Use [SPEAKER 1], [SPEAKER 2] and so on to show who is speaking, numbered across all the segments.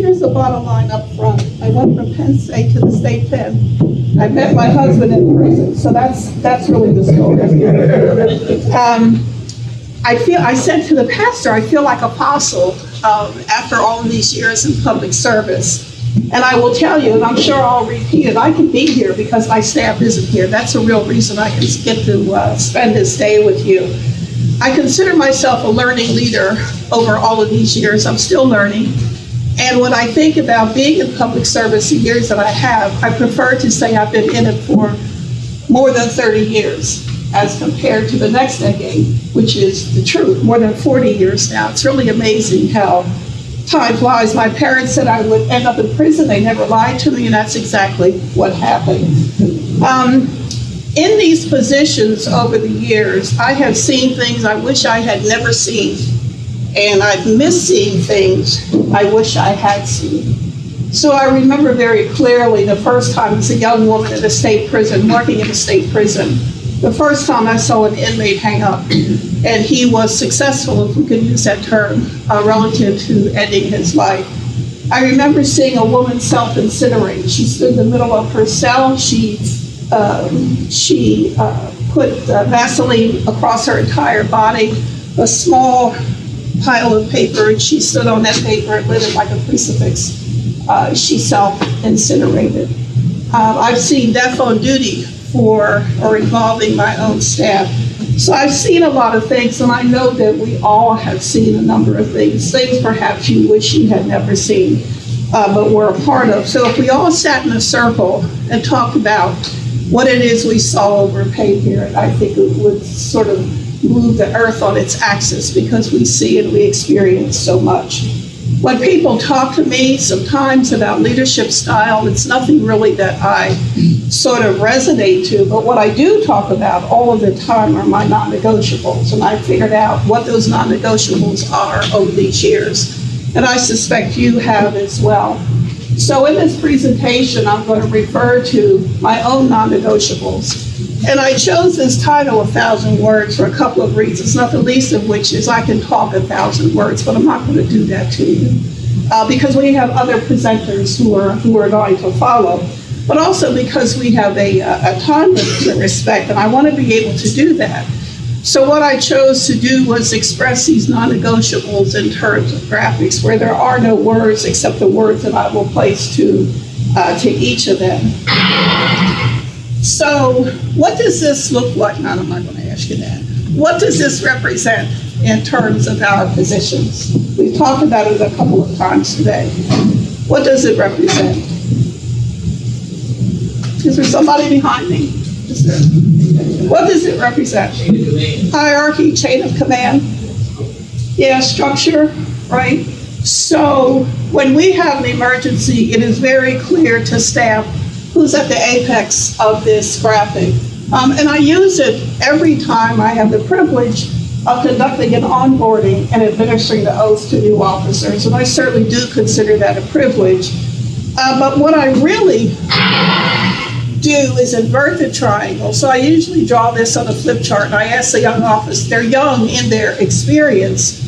[SPEAKER 1] here's the bottom line up front. I went from Penn State to the state pen. I met my husband in prison, so that's really the story. I said to the pastor, I feel like apostle after all of these years in public service. And I will tell you, and I'm sure I'll repeat it, I can be here because my staff isn't here. That's a real reason I can get to spend this day with you. I consider myself a learning leader over all of these years. I'm still learning. And when I think about being in public service the years that I have, I prefer to say I've been in it for more than 30 years as compared to the next decade, which is the truth, more than 40 years now. It's really amazing how time flies. My parents said I would end up in prison. They never lied to me, and that's exactly what happened. In these positions over the years, I have seen things I wish I had never seen, and I've missed seeing things I wish I had seen. So I remember very clearly the first time as a young woman in a state prison, working in a state prison, the first time I saw an inmate hang up, and he was successful, if we could use that term, relative to ending his life. I remember seeing a woman self-incinerate. She stood in the middle of her cell. She put Vaseline across her entire body, a small pile of paper, and she stood on that paper and lit it like a crucifix. She self-incinerated. I've seen death on duty for or involving my own staff. So I've seen a lot of things, and I know that we all have seen a number of things perhaps you wish you had never seen, but were a part of. So if we all sat in a circle and talked about what it is we saw over Pay Period, I think it would sort of move the earth on its axis because we see and we experience so much. When people talk to me sometimes about leadership style, it's nothing really that I sort of resonate to, but what I do talk about all of the time are my non-negotiables, and I figured out what those non-negotiables are over these years, and I suspect you have as well. So in this presentation, I'm going to refer to my own non-negotiables. And I chose this title, 1,000 Words, for a couple of reasons, not the least of which is I can talk 1,000 words, but I'm not going to do that to you because we have other presenters who are going to follow, but also because we have a time limit to respect, and I want to be able to do that. So what I chose to do was express these non-negotiables in terms of graphics where there are no words except the words that I will place to each of them. So what does this look like? Now, I'm not going to ask you that. What does this represent in terms of our positions? We've talked about it a couple of times today. What does it represent? Is there somebody behind me? What does it represent?
[SPEAKER 2] Chain of command.
[SPEAKER 1] Hierarchy, chain of command. Yeah, structure, right? So when we have an emergency, it is very clear to staff who's at the apex of this graphic. And I use it every time I have the privilege of conducting an onboarding and administering the oath to new officers, and I certainly do consider that a privilege. But what I really do is invert the triangle. So I usually draw this on a flip chart, and I ask the young officers, they're young in their experience,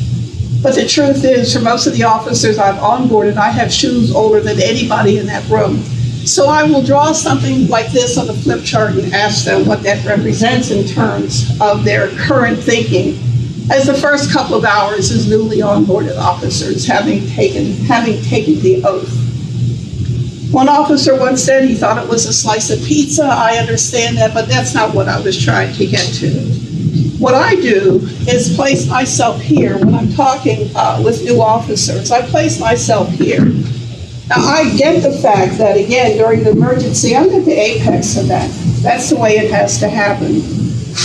[SPEAKER 1] but the truth is, for most of the officers I've onboarded, I have shoes older than anybody in that room. So I will draw something like this on the flip chart and ask them what that represents in terms of their current thinking as the first couple of hours as newly onboarded officers having taken the oath. One officer once said he thought it was a slice of pizza. I understand that, but that's not what I was trying to get to. What I do is place myself here when I'm talking with new officers. I place myself here. Now, I get the fact that, again, during the emergency, I'm at the apex of that. That's the way it has to happen.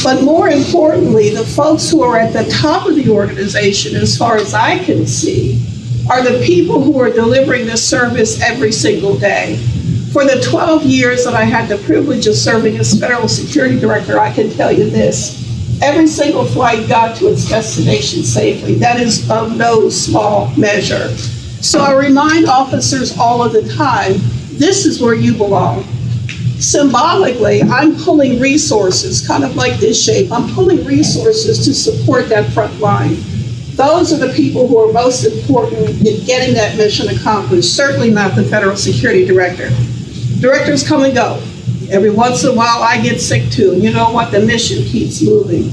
[SPEAKER 1] But more importantly, the folks who are at the top of the organization, as far as I can see, are the people who are delivering this service every single day. For the 12 years that I had the privilege of serving as Federal Security Director, I can tell you this. Every single flight got to its destination safely. That is of no small measure. So I remind officers all of the time, this is where you belong. Symbolically, I'm pulling resources, kind of like this shape. I'm pulling resources to support that front line. Those are the people who are most important in getting that mission accomplished, certainly not the federal security director. Directors come and go. Every once in a while I get sick too. You know what? The mission keeps moving.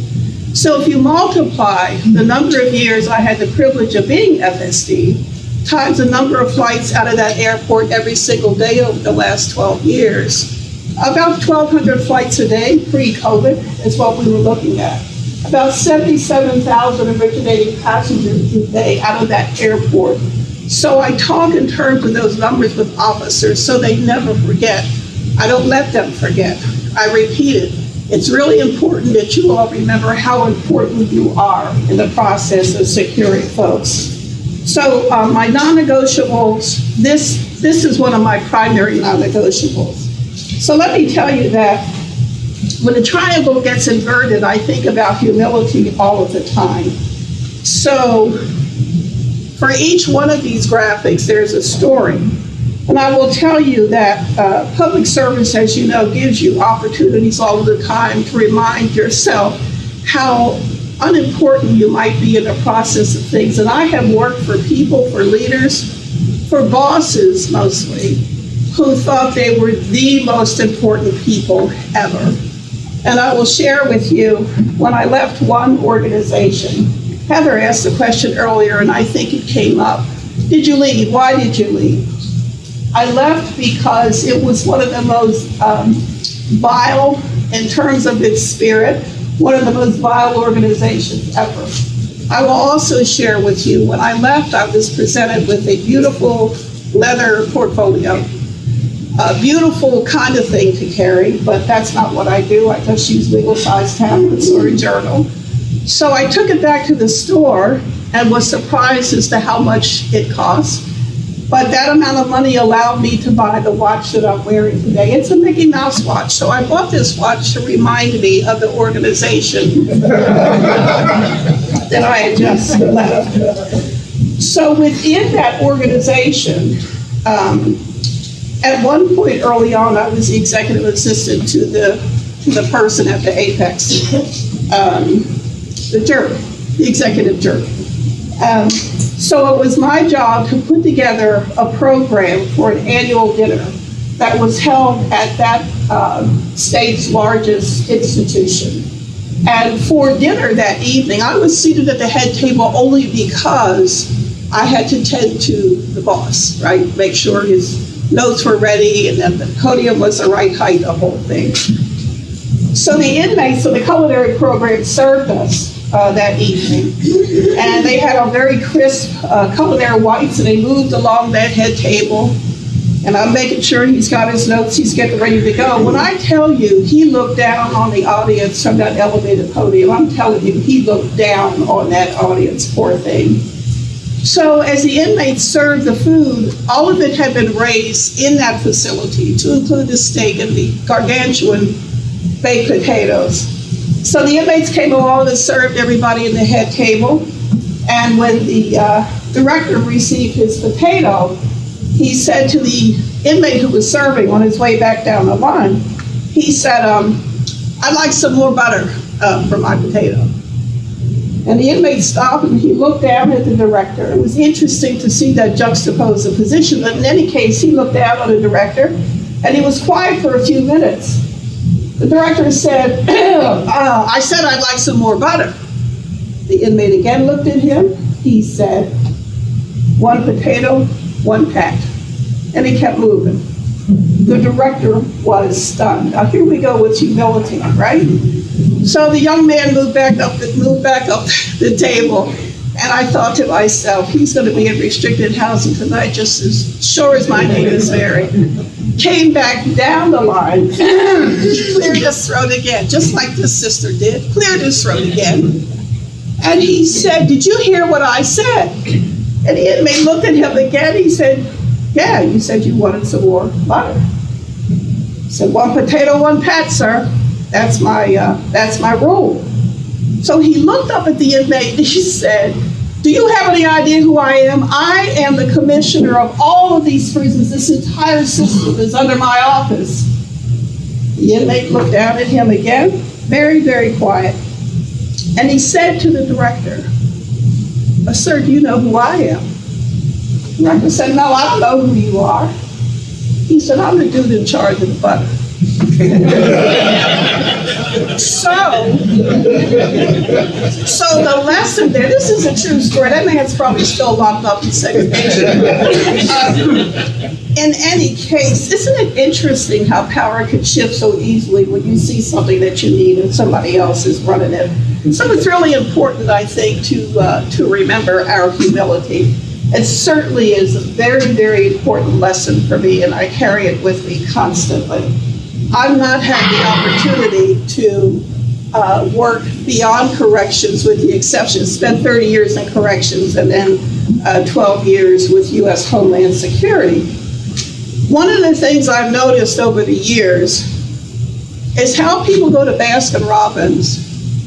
[SPEAKER 1] So if you multiply the number of years I had the privilege of being FSD times the number of flights out of that airport every single day over the last 12 years, about 1,200 flights a day pre-COVID is what we were looking at. About 77,000 originating passengers a day out of that airport. So I talk in terms of those numbers with officers so they never forget. I don't let them forget. I repeat it. It's really important that you all remember how important you are in the process of securing folks. So my non-negotiables, this is one of my primary non-negotiables. So let me tell you that when the triangle gets inverted, I think about humility all of the time. So for each one of these graphics, there's a story. And I will tell you that public service, as you know, gives you opportunities all the time to remind yourself how unimportant you might be in the process of things. And I have worked for people, for leaders, for bosses mostly, who thought they were the most important people ever. And I will share with you, when I left one organization, Heather asked the question earlier, and I think it came up. Did you leave? Why did you leave? I left because it was one of the most vile, in terms of its spirit, one of the most vile organizations ever. I will also share with you, when I left, I was presented with a beautiful leather portfolio. A beautiful kind of thing to carry, but that's not what I do. I just use legal-sized tablets or a journal. So I took it back to the store and was surprised as to how much it cost. But that amount of money allowed me to buy the watch that I'm wearing today. It's a Mickey Mouse watch. So I bought this watch to remind me of the organization that I had just left. So within that organization, at one point early on, I was the executive assistant to the person at the Apex, the jury, the executive jury. So it was my job to put together a program for an annual dinner that was held at that state's largest institution. And for dinner that evening, I was seated at the head table only because I had to tend to the boss, right? Make sure his notes were ready and then the podium was the right height, the whole thing. So the inmates of the culinary program served us that evening. And they had a very crisp culinary whites, and they moved along that head table. And I'm making sure he's got his notes, he's getting ready to go. When I tell you, he looked down on the audience from that elevated podium, I'm telling you, he looked down on that audience, poor thing. So as the inmates served the food, all of it had been raised in that facility to include the steak and the gargantuan baked potatoes. So the inmates came along and served everybody in the head table. And when the director received his potato, he said to the inmate who was serving on his way back down the line, he said, I'd like some more butter for my potato. And the inmate stopped and he looked down at the director. It was interesting to see that juxtaposed position, but in any case, he looked down on the director and he was quiet for a few minutes. The director said, I said I'd like some more butter. The inmate again looked at him. He said, one potato, one pat. And he kept moving. The director was stunned. Now here we go with humility, right? So the young man moved back up the table, and I thought to myself, he's going to be in restricted housing tonight, just as sure as my name is Mary. Came back down the line, he cleared his throat again, just like this sister did, cleared his throat again. And he said, did you hear what I said? And the inmate looked at him again, he said, yeah, you said you wanted some more butter. He said, one potato, one pat, sir. That's my rule. So he looked up at the inmate and he said, do you have any idea who I am? I am the commissioner of all of these prisons. This entire system is under my office. The inmate looked down at him again, very, very quiet. And he said to the director, sir, do you know who I am? The director said, no, I don't know who you are. He said, I'm the dude in charge of the butter. So the lesson there, this is a true story. That man's probably still locked up in segregation. In any case, isn't it interesting how power can shift so easily when you see something that you need and somebody else is running it? So it's really important, I think, to remember our humility. It certainly is a very, very important lesson for me, and I carry it with me constantly. I've not had the opportunity to work beyond corrections, with the exception, spent 30 years in corrections and then 12 years with U.S. Homeland Security. One of the things I've noticed over the years is how people go to Baskin-Robbins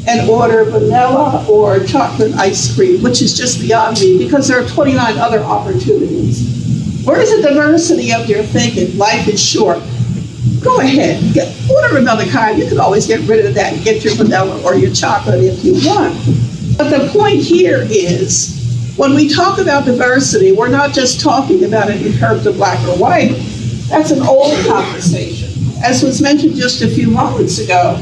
[SPEAKER 1] and order vanilla or chocolate ice cream, which is just beyond me, because there are 29 other opportunities. Where's the diversity of your thinking? Life is short. Go ahead, order another kind. You can always get rid of that and get your vanilla or your chocolate if you want. But the point here is, when we talk about diversity, we're not just talking about it in terms of black or white. That's an old conversation. As was mentioned just a few moments ago,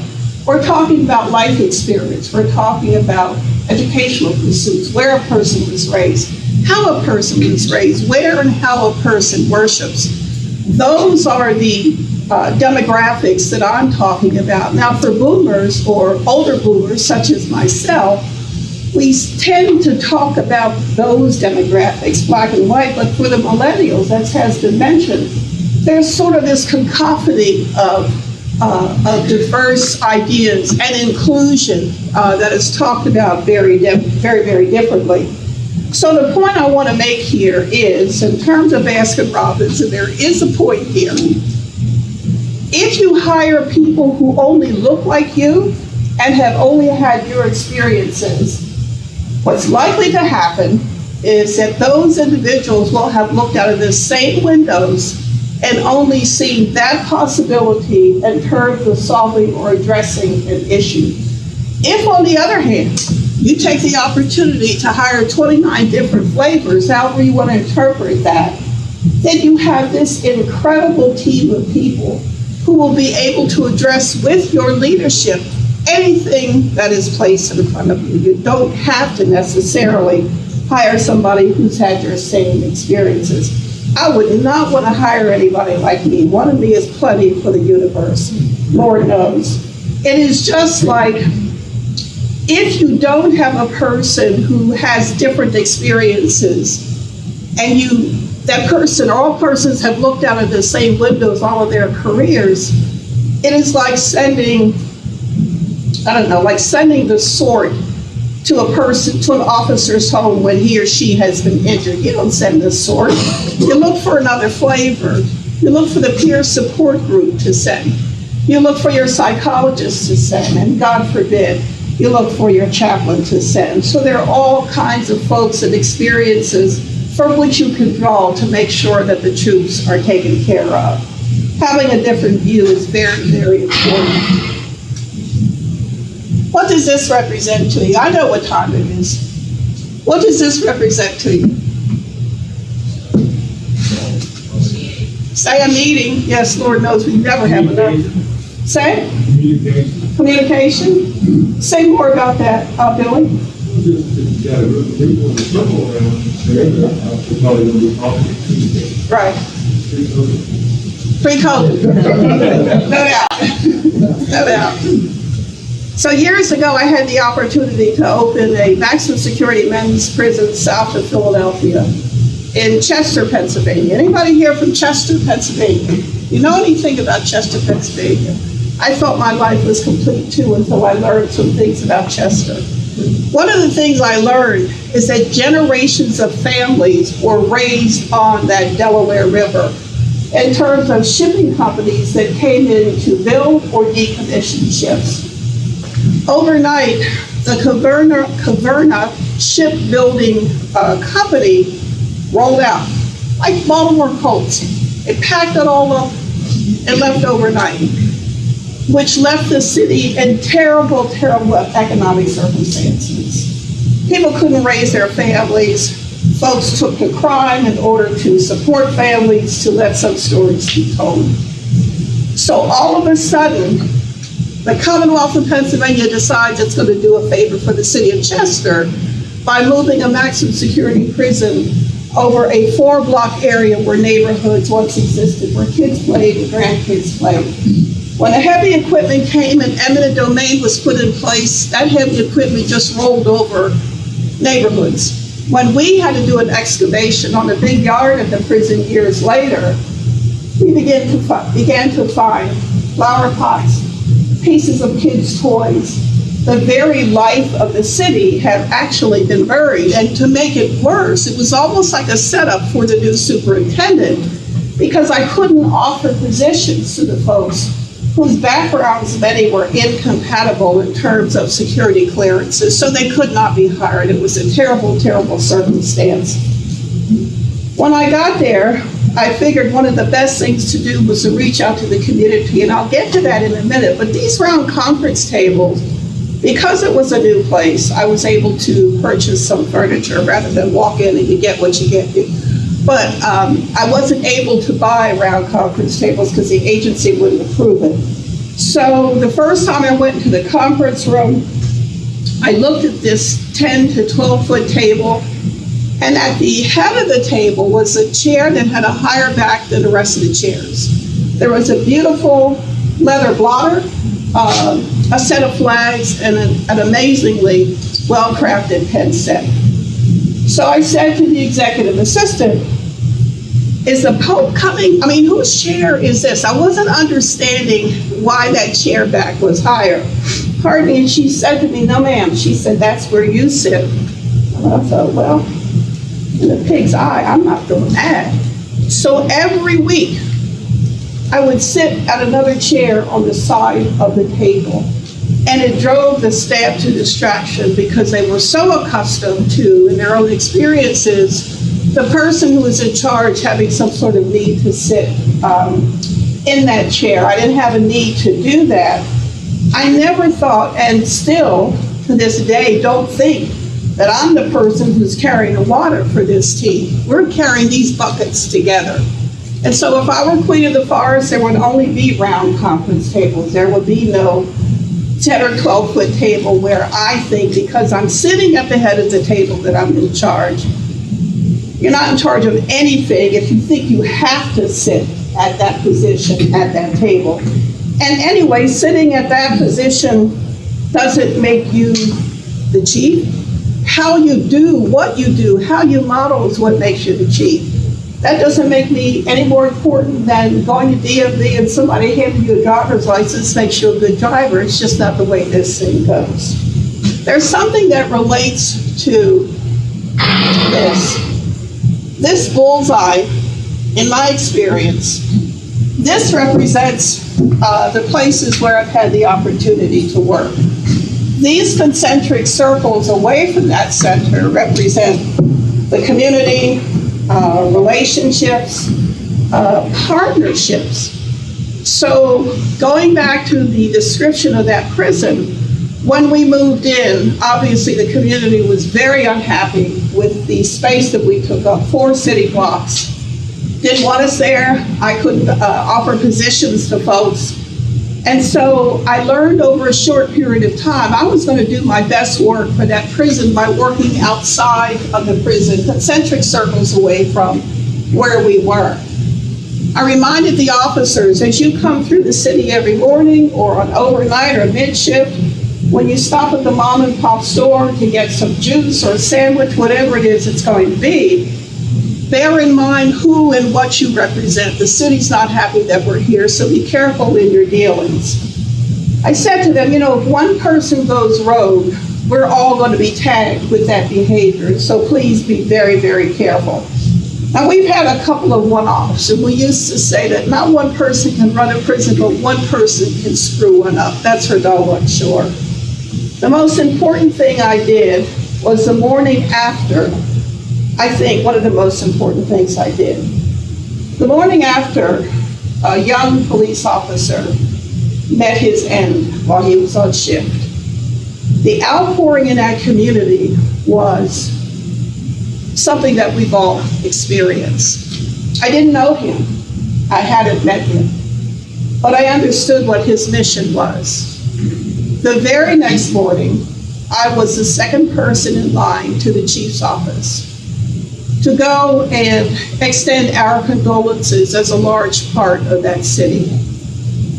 [SPEAKER 1] we're talking about life experience. We're talking about educational pursuits, where a person was raised, how a person was raised, where and how a person worships. Those are the demographics that I'm talking about. Now, for boomers or older boomers, such as myself, we tend to talk about those demographics, black and white, but for the millennials, as has been mentioned, there's sort of this cacophony of diverse ideas and inclusion that is talked about very, very differently. So the point I want to make here is, in terms of Baskin-Robbins, and there is a point here, if you hire people who only look like you and have only had your experiences, what's likely to happen is that those individuals will have looked out of the same windows and only seen that possibility in terms of solving or addressing an issue. If, on the other hand, you take the opportunity to hire 29 different flavors, however you want to interpret that, then you have this incredible team of people who will be able to address with your leadership anything that is placed in front of you. You don't have to necessarily hire somebody who's had your same experiences. I would not want to hire anybody like me. One of me is plenty for the universe, Lord knows. It is just like, if you don't have a person who has different experiences, and that person, or all persons have looked out of the same windows all of their careers, it is like sending, like sending the sword to a person, to an officer's home when he or she has been injured. You don't send the sword. You look for another flavor. You look for the peer support group to send. You look for your psychologist to send, and God forbid, you look for your chaplain to send. So there are all kinds of folks and experiences from which you can draw to make sure that the troops are taken care of. Having a different view is very, very important. What does this represent to you? I know what time it is. What does this represent to you? Say a meeting. Yes, Lord knows we never have enough. Say? Communication. Say more about that, Billy. Right. Pre-COVID. No doubt. No doubt. So years ago, I had the opportunity to open a maximum security men's prison south of Philadelphia in Chester, Pennsylvania. Anybody here from Chester, Pennsylvania? You know anything about Chester, Pennsylvania? I thought my life was complete too until I learned some things about Chester. One of the things I learned is that generations of families were raised on that Delaware River in terms of shipping companies that came in to build or decommission ships. Overnight, the Caverna shipbuilding company rolled out like Baltimore Colts. It packed it all up and left overnight, which left the city in terrible, terrible economic circumstances. People couldn't raise their families. Folks took to crime in order to support families, to let some stories be told. So all of a sudden, the Commonwealth of Pennsylvania decides it's going to do a favor for the city of Chester by moving a maximum security prison over a 4-block area where neighborhoods once existed, where kids played and grandkids played. When the heavy equipment came and eminent domain was put in place, that heavy equipment just rolled over neighborhoods. When we had to do an excavation on the big yard at the prison years later, we began to find flower pots, pieces of kids' toys. The very life of the city had actually been buried. And to make it worse, it was almost like a setup for the new superintendent, because I couldn't offer positions to the folks whose backgrounds, many were incompatible in terms of security clearances, so they could not be hired. It was a terrible, terrible circumstance. When I got there, I figured one of the best things to do was to reach out to the community, and I'll get to that in a minute, but these round conference tables, because it was a new place, I was able to purchase some furniture rather than walk in and you get what you get. But I wasn't able to buy round conference tables because the agency wouldn't approve it. So the first time I went into the conference room, I looked at this 10 to 12 foot table, and at the head of the table was a chair that had a higher back than the rest of the chairs. There was a beautiful leather blotter, a set of flags, and an amazingly well-crafted pen set. So I said to the executive assistant, is the Pope coming? I mean, whose chair is this? I wasn't understanding why that chair back was higher. Pardon me, and she said to me, no ma'am, she said, that's where you sit. And I thought, well, in a pig's eye, I'm not doing that. So every week, I would sit at another chair on the side of the table. And it drove the staff to distraction because they were so accustomed to, in their own experiences, the person who was in charge having some sort of need to sit in that chair. I didn't have a need to do that. I never thought, and still to this day don't think, that I'm the person who's carrying the water for this team. We're carrying these buckets together. And so if I were queen of the forest, there would only be round conference tables. There would be no 10 or 12 foot table where I think, because I'm sitting at the head of the table, that I'm in charge. You're not in charge of anything if you think you have to sit at that position, at that table. And anyway, sitting at that position doesn't make you the chief. How you do what you do, how you model is what makes you the chief. That doesn't make me any more important than going to DMV and somebody handing you a driver's license makes you a good driver. It's just not the way this thing goes. There's something that relates to this. This bullseye, in my experience, this represents the places where I've had the opportunity to work. These concentric circles away from that center represent the community, relationships, partnerships. So going back to the description of that prison, when we moved in, obviously the community was very unhappy with the space that we took up, 4 city blocks. Didn't want us there. I couldn't offer positions to folks. And so I learned over a short period of time, I was going to do my best work for that prison by working outside of the prison, concentric circles away from where we were. I reminded the officers, as you come through the city every morning or on overnight or mid-shift, when you stop at the mom and pop store to get some juice or a sandwich, whatever it is it's going to be, bear in mind who and what you represent. The city's not happy that we're here, so be careful in your dealings. I said to them, if one person goes rogue, we're all going to be tagged with that behavior, so please be very, very careful. Now, we've had a couple of one-offs, and we used to say that not one person can run a prison, but one person can screw one up. That's for no one sure. The most important thing I did was the morning after, I think one of the most important things I did. The morning after, a young police officer met his end while he was on shift. The outpouring in that community was something that we've all experienced. I didn't know him. I hadn't met him. But I understood what his mission was. The very next morning, I was the second person in line to the chief's office to go and extend our condolences as a large part of that city.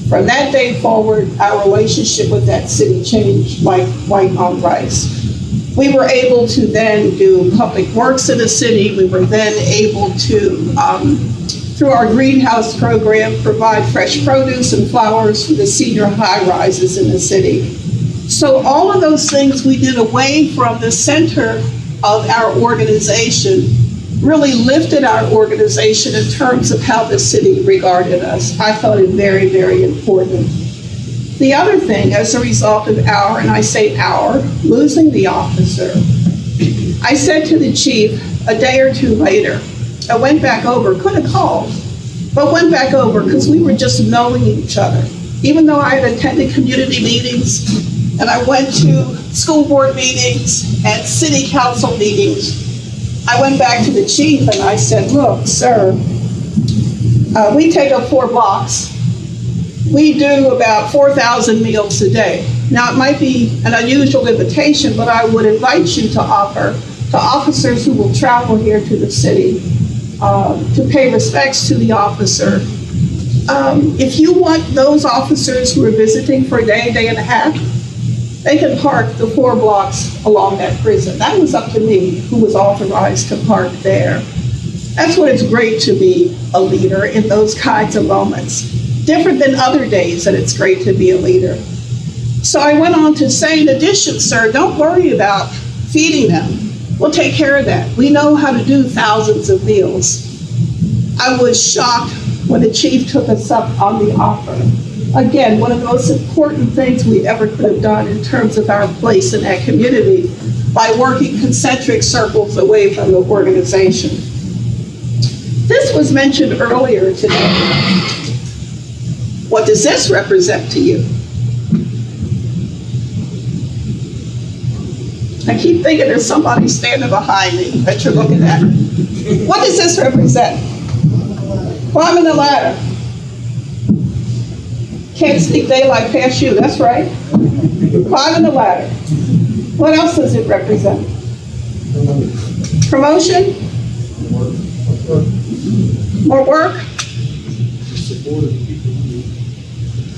[SPEAKER 1] From that day forward, our relationship with that city changed like white on rice. We were able to then do public works in the city. We were then able to, through our greenhouse program, provide fresh produce and flowers for the senior high-rises in the city. So all of those things we did away from the center of our organization really lifted our organization in terms of how the city regarded us. I thought it very, very important. The other thing, as a result of our, and I say our, losing the officer, I said to the chief a day or two later, I went back over, could have called, but went back over because we were just knowing each other. Even though I had attended community meetings and I went to school board meetings and city council meetings, I went back to the chief and I said, look, sir, we take up 4 blocks. We do about 4,000 meals a day. Now, it might be an unusual invitation, but I would invite you to offer to officers who will travel here to the city to pay respects to the officer. If you want those officers who are visiting for a day, day and a half, they can park the 4 blocks along that prison. That was up to me, who was authorized to park there. That's what it's great to be a leader in those kinds of moments. Different than other days that it's great to be a leader. So I went on to say, in addition, sir, don't worry about feeding them. We'll take care of that. We know how to do thousands of meals. I was shocked when the chief took us up on the offer. Again, one of the most important things we ever could have done in terms of our place in that community by working concentric circles away from the organization. This was mentioned earlier today. What does this represent to you? I keep thinking there's somebody standing behind me that you're looking at. What does this represent? Climbing the ladder. Can't sneak daylight past you, that's right. Climbing the ladder. What else does it represent? Promotion? More work?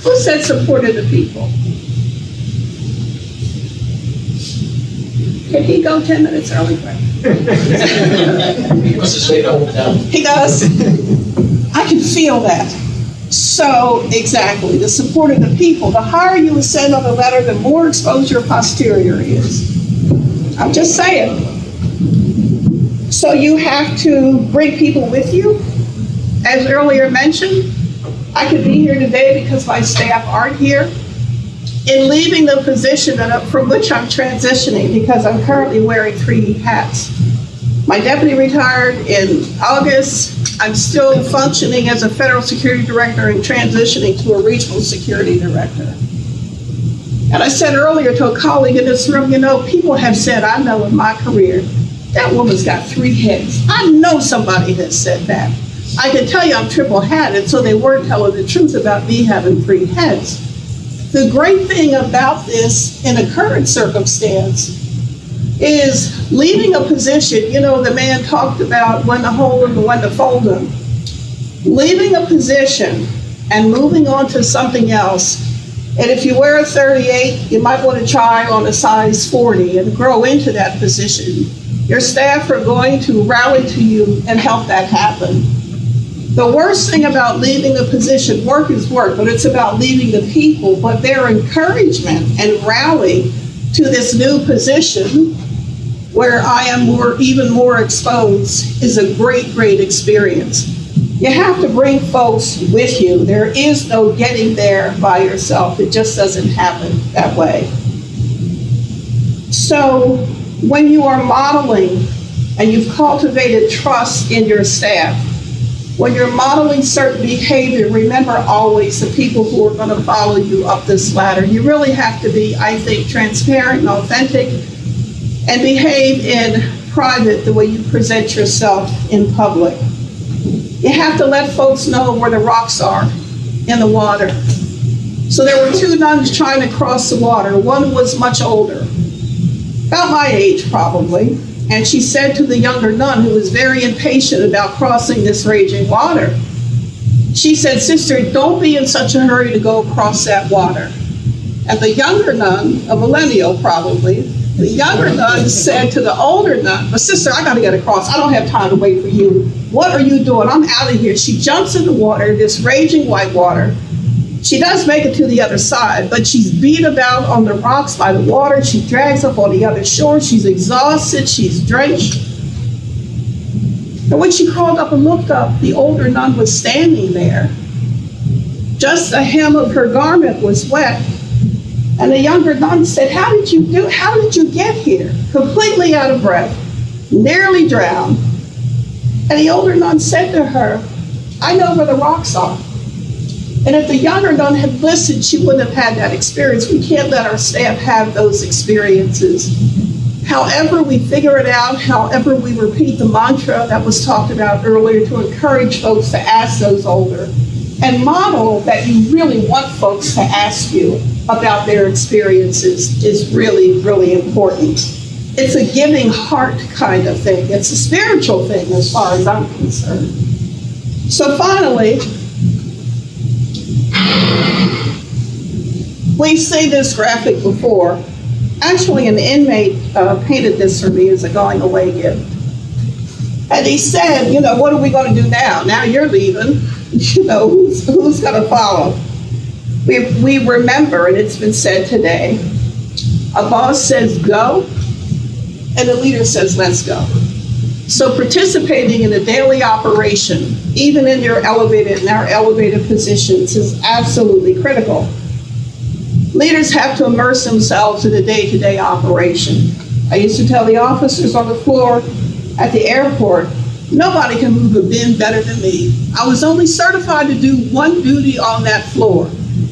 [SPEAKER 1] Who said support of the people? Can he go 10 minutes early?
[SPEAKER 2] He wants to stay the whole time.
[SPEAKER 1] He does? I can feel that. So, exactly, the support of the people. The higher you ascend on the ladder, the more exposed your posterior is. I'm just saying. So you have to bring people with you. As earlier mentioned, I could be here today because my staff aren't here. In leaving the position from which I'm transitioning, because I'm currently wearing 3 hats. My deputy retired in August. I'm still functioning as a federal security director and transitioning to a regional security director. And I said earlier to a colleague in this room, you know, people have said, I know in my career, that woman's got 3 heads. I know somebody has said that. I can tell you I'm triple-hatted, so they weren't telling the truth about me having 3 heads. The great thing about this in a current circumstance is leaving a position, you know, the man talked about when to hold them and when to fold them. Leaving a position and moving on to something else. And if you wear a 38, you might want to try on a size 40 and grow into that position. Your staff are going to rally to you and help that happen. The worst thing about leaving a position, work is work, but it's about leaving the people, but their encouragement and rally to this new position where I am even more exposed is a great, great experience. You have to bring folks with you. There is no getting there by yourself. It just doesn't happen that way. So when you are modeling and you've cultivated trust in your staff, when you're modeling certain behavior, remember always the people who are going to follow you up this ladder. You really have to be, I think, transparent and authentic and behave in private the way you present yourself in public. You have to let folks know where the rocks are in the water. So there were two nuns trying to cross the water. One was much older, about my age probably, and she said to the younger nun, who was very impatient about crossing this raging water, she said, "Sister, don't be in such a hurry to go across that water." And the younger nun, a millennial probably, the younger nun said to the older nun, "But sister, I gotta get across. I don't have time to wait for you. What are you doing? I'm out of here." She jumps in the water, this raging white water. She does make it to the other side, but she's beat about on the rocks by the water. She drags up on the other shore. She's exhausted. She's drenched. And when she crawled up and looked up, the older nun was standing there. Just the hem of her garment was wet. And the younger nun said, how did you get here? Completely out of breath, nearly drowned. And the older nun said to her, "I know where the rocks are." And if the younger nun had listened, she wouldn't have had that experience. We can't let our staff have those experiences. However we figure it out, however we repeat the mantra that was talked about earlier to encourage folks to ask those older and model that you really want folks to ask you about their experiences is really, really important. It's a giving heart kind of thing. It's a spiritual thing as far as I'm concerned. So finally, we've seen this graphic before. Actually, an inmate painted this for me as a going away gift. And he said, what are we going to do now? Now you're leaving. Who's going to follow? We remember, and it's been said today, a boss says go, and the leader says let's go. So participating in the daily operation, even in our elevated positions, is absolutely critical. Leaders have to immerse themselves in the day-to-day operation. I used to tell the officers on the floor at the airport, nobody can move a bin better than me. I was only certified to do one duty on that floor,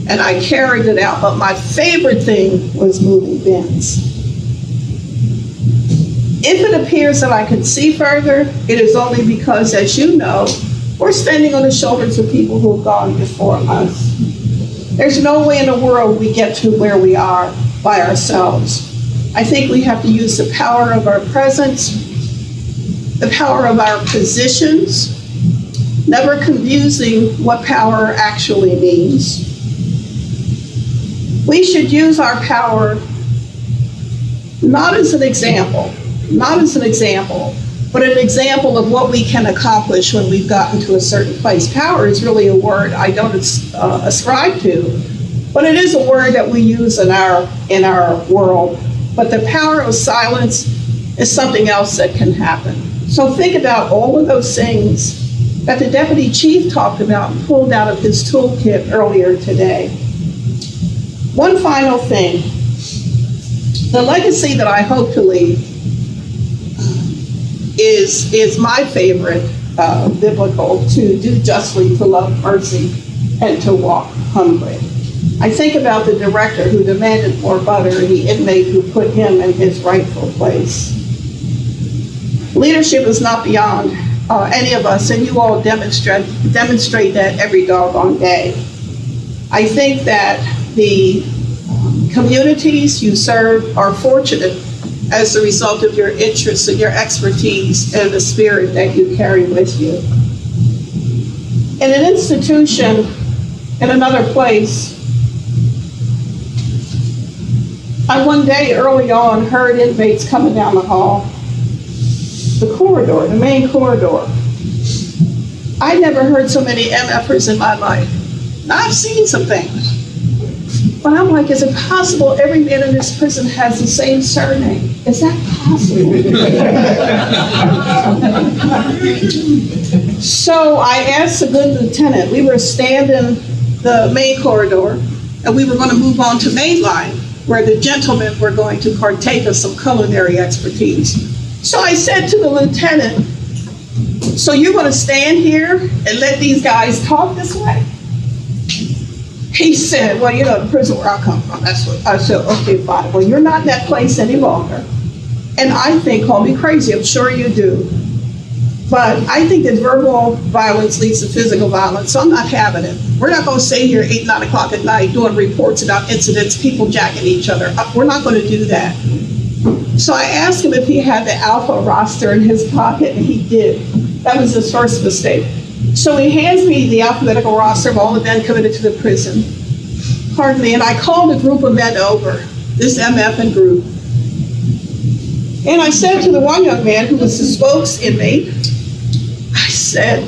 [SPEAKER 1] and I carried it out, but my favorite thing was moving bins. If it appears that I can see further, it is only because, as you know, we're standing on the shoulders of people who have gone before us. There's no way in the world we get to where we are by ourselves. I think we have to use the power of our presence, the power of our positions, never confusing what power actually means. We should use our power not as an example, but an example of what we can accomplish when we've gotten to a certain place. Power is really a word I don't ascribe to, but it is a word that we use in our world. But the power of silence is something else that can happen. So think about all of those things that the deputy chief talked about and pulled out of his toolkit earlier today. One final thing. The legacy that I hope to leave is my favorite biblical: to do justly, to love mercy, and to walk humbly. I think about the director who demanded more butter and the inmate who put him in his rightful place. Leadership is not beyond any of us, and you all demonstrate that every doggone day. I think that the communities you serve are fortunate as a result of your interests and your expertise and the spirit that you carry with you. In an institution, in another place, I one day early on heard inmates coming down the hall, the main corridor. I never heard so many MFers in my life. Now, I've seen some things. But I'm like, is it possible every man in this prison has the same surname? Is that possible? So I asked the good lieutenant, we were standing the main corridor, and we were going to move on to main line, where the gentlemen were going to partake of some culinary expertise. So I said to the lieutenant, so you're going to stand here and let these guys talk this way? He said, well, the prison where I come from, that's what I said. Okay, fine. Well, you're not in that place any longer. And I think, call me crazy, I'm sure you do, but I think that verbal violence leads to physical violence, so I'm not having it. We're not going to stay here 8, 9 o'clock at night doing reports about incidents, people jacking each other. We're not going to do that. So I asked him if he had the Alpha roster in his pocket, and he did. That was his first mistake. So he hands me the alphabetical roster of all the men committed to the prison. Pardon me, and I called a group of men over, this MF group. And I said to the one young man who was the spokes inmate, I said,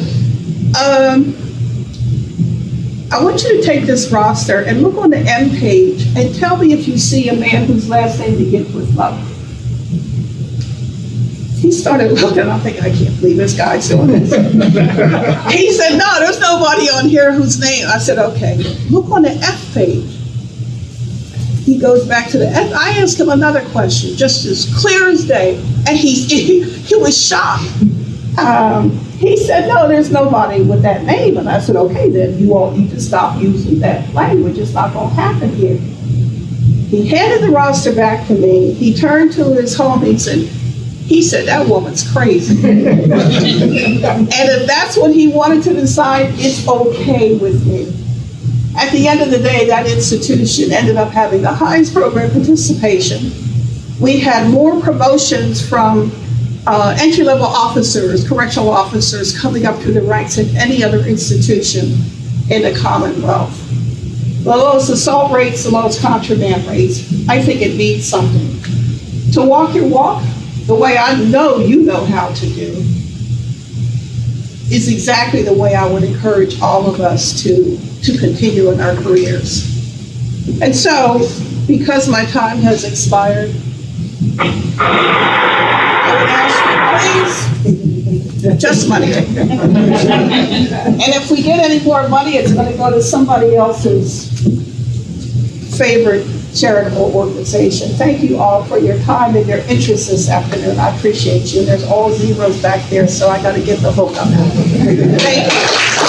[SPEAKER 1] I want you to take this roster and look on the M page and tell me if you see a man whose last name begins with Love. He started looking, I'm thinking, I can't believe this guy's doing this. He said, no, there's nobody on here whose name. I said, okay, look on the F page. He goes back to the F. I asked him another question, just as clear as day, and he was shocked. He said, no, there's nobody with that name. And I said, okay, then you all need to stop using that language. It's not going to happen here. He handed the roster back to me. He turned to his homies and he said, that woman's crazy. And if that's what he wanted to decide, it's okay with me. At the end of the day, that institution ended up having the highest program participation. We had more promotions from entry-level officers, correctional officers coming up through the ranks than any other institution in the Commonwealth. The lowest assault rates, the lowest contraband rates. I think it means something. To walk your walk the way I know you know how to do is exactly the way I would encourage all of us to continue in our careers. And so, because my time has expired, I would ask you, please, just money. And if we get any more money, it's going to go to somebody else's favorite charitable organization. Thank you all for your time and your interest this afternoon. I appreciate you. And there's all zeros back there, so I got to get the hook on that. Thank you.